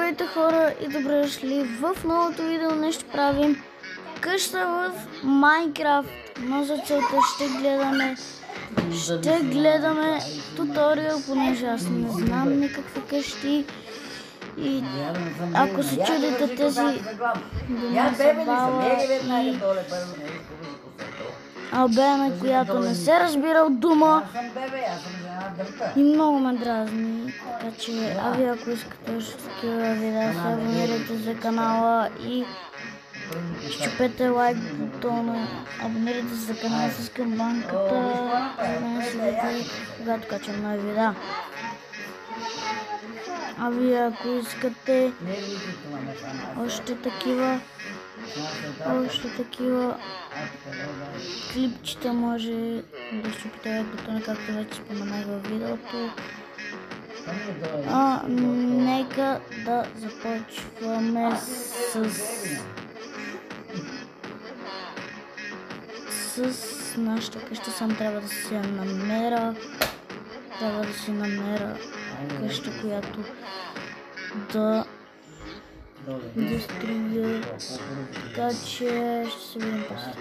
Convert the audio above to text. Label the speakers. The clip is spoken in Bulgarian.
Speaker 1: Здравейте хора и добре дошли в новото видео. Нещо правим къща в Майнкрафт, но за целта ще гледаме туториал, понеже аз не знам никакви къщи. И ако се чудите, тези дума са Бала и Албена, която не се разбира от дума и много ме дразни. Така че, вие ако искате още такива видеа, се абонирайте за канала и щупете лайк бутона, абонирайте се за канала с камбанката, за да не следите когато качвам нови видеа. Вие ако искате още такива клипчета, може да щупите лайк бутона, както вече споменах във видеото. Нека да започваме с нашата къща. Само трябва да си я намеря. Къща, която да строя. Така че ще се видим после.